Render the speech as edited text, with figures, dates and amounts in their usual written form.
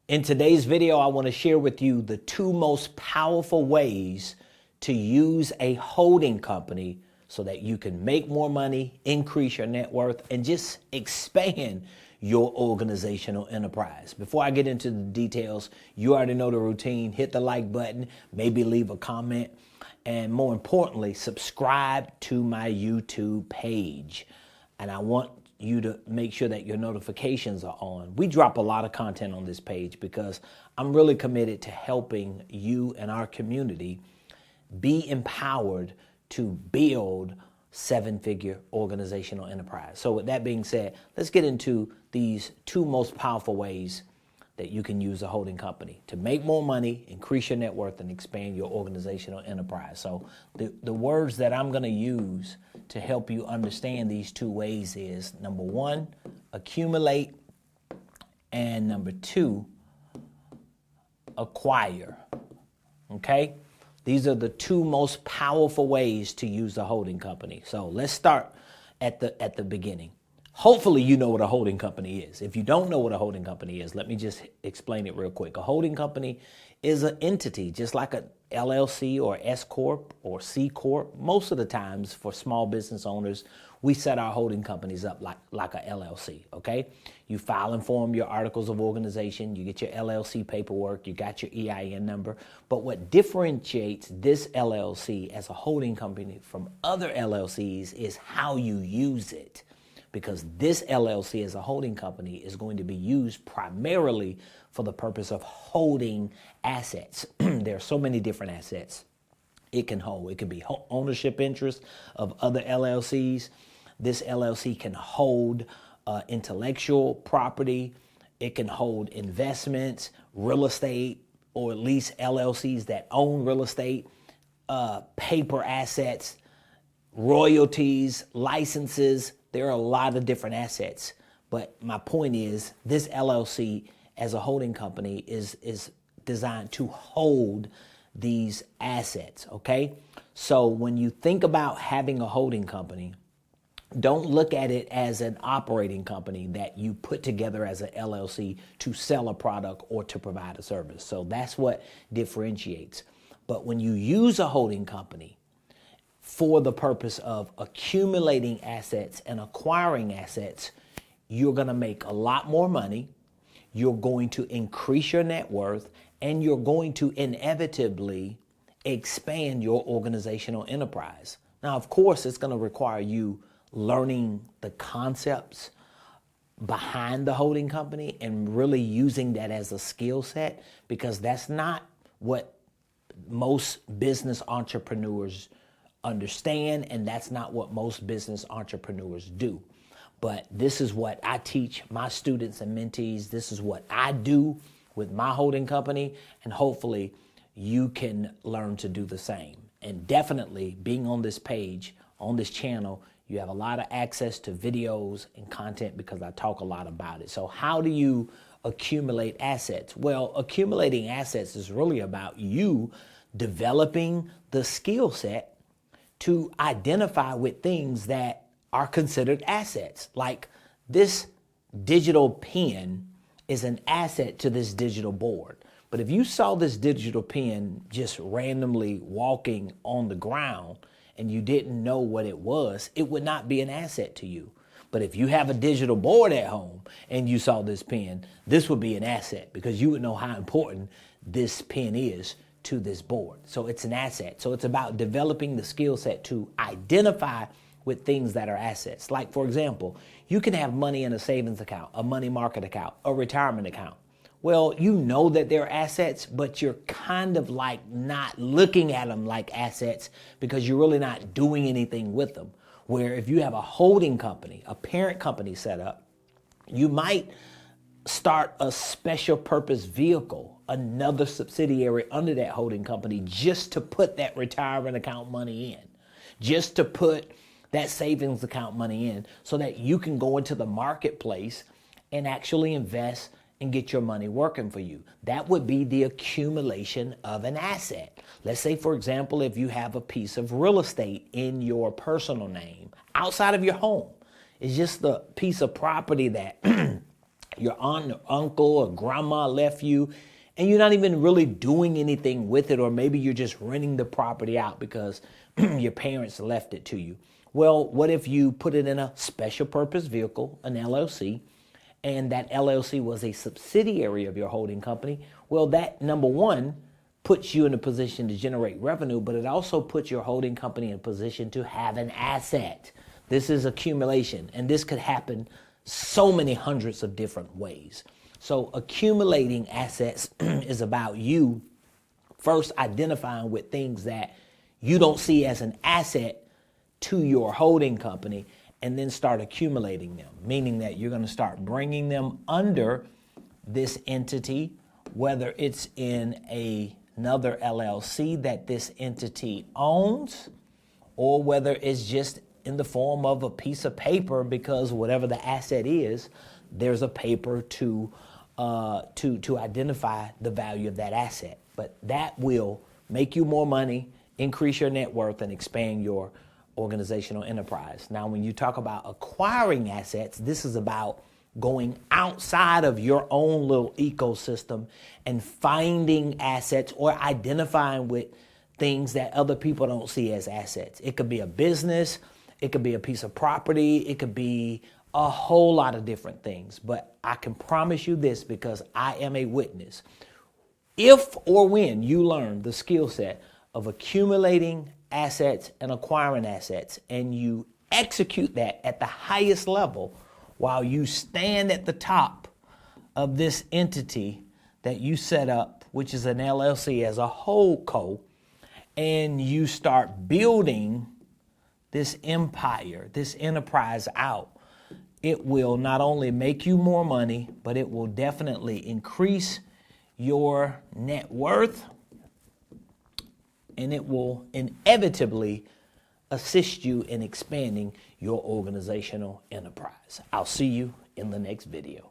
In today's video, I want to share with you the two most powerful ways to use a holding company so that you can make more money, increase your net worth, and just expand your organizational enterprise. Before I get into the details, you already know the routine. Hit the like button, maybe leave a comment, and more importantly, subscribe to my YouTube page. And I want you to make sure that your notifications are on. We drop a lot of content on this page because I'm really committed to helping you and our community be empowered to build seven-figure organizational enterprise. So with that being said, let's get into these two most powerful ways that you can use a holding company to make more money, increase your net worth, and expand your organizational enterprise. So the words that I'm going to use to help you understand these two ways is, number one, accumulate, and number two, acquire. Okay? These are the two most powerful ways to use a holding company. So let's start at the beginning. Hopefully you know what a holding company is. If you don't know what a holding company is, let me just explain it real quick. A holding company is an entity, just like an LLC or S Corp or C Corp. Most of the times for small business owners, we set our holding companies up like a LLC, okay? You file and form your articles of organization, you get your LLC paperwork, you got your EIN number. But what differentiates this LLC as a holding company from other LLCs is how you use it. Because this LLC as a holding company is going to be used primarily for the purpose of holding assets. There are so many different assets it can hold. It could be ownership interest of other LLCs. This LLC can hold intellectual property. It can hold investments, real estate, or at least LLCs that own real estate, paper assets, royalties, licenses. There are a lot of different assets, but my point is this LLC as a holding company is designed to hold these assets, okay? So when you think about having a holding company, don't look at it as an operating company that you put together as an LLC to sell a product or to provide a service. So that's what differentiates. But when you use a holding company for the purpose of accumulating assets and acquiring assets, you're going to make a lot more money, you're going to increase your net worth, and you're going to inevitably expand your organizational enterprise. Now, of course, it's going to require you learning the concepts behind the holding company and really using that as a skill set, because that's not what most business entrepreneurs understand, and that's not what most business entrepreneurs do. But this is what I teach my students and mentees. This is what I do with my holding company, and hopefully you can learn to do the same. And definitely being on this page, on this channel, you have a lot of access to videos and content because I talk a lot about it. So how do you accumulate assets? Well, accumulating assets is really about you developing the skill set to identify with things that are considered assets. Like this digital pen is an asset to this digital board. But if you saw this digital pen just randomly walking on the ground and you didn't know what it was, it would not be an asset to you. But if you have a digital board at home and you saw this pen, this would be an asset because you would know how important this pen is to this board. So it's an asset. So it's about developing the skill set to identify with things that are assets. Like, for example, you can have money in a savings account, a money market account, a retirement account. Well, you know that they're assets, but you're kind of like not looking at them like assets because you're really not doing anything with them. Where if you have a holding company, a parent company set up, you might start a special purpose vehicle, another subsidiary under that holding company, just to put that retirement account money in, just to put that savings account money in so that you can go into the marketplace and actually invest and get your money working for you. That would be the accumulation of an asset. Let's say, for example, if you have a piece of real estate in your personal name outside of your home, it's just the piece of property that your aunt or uncle or grandma left you, and you're not even really doing anything with it, or maybe you're just renting the property out because your parents left it to you. Well, what if you put it in a special purpose vehicle, an LLC, and that LLC was a subsidiary of your holding company? Well, that, number one, puts you in a position to generate revenue, but it also puts your holding company in a position to have an asset. This is accumulation, and this could happen so many hundreds of different ways. So accumulating assets is about you first identifying with things that you don't see as an asset to your holding company, and then start accumulating them, meaning that you're going to start bringing them under this entity, whether it's in another LLC that this entity owns, or whether it's just in the form of a piece of paper, because whatever the asset is, there's a paper to identify the value of that asset. But that will make you more money, increase your net worth, and expand your organizational enterprise. Now, when you talk about acquiring assets, this is about going outside of your own little ecosystem and finding assets or identifying with things that other people don't see as assets. It could be a business, it could be a piece of property, it could be a whole lot of different things. But I can promise you this, because I am a witness. If or when you learn the skill set of accumulating assets and acquiring assets, and you execute that at the highest level while you stand at the top of this entity that you set up, which is an LLC, as a whole co, and you start building this empire, this enterprise out, it will not only make you more money, but it will definitely increase your net worth, and it will inevitably assist you in expanding your organizational enterprise. I'll see you in the next video.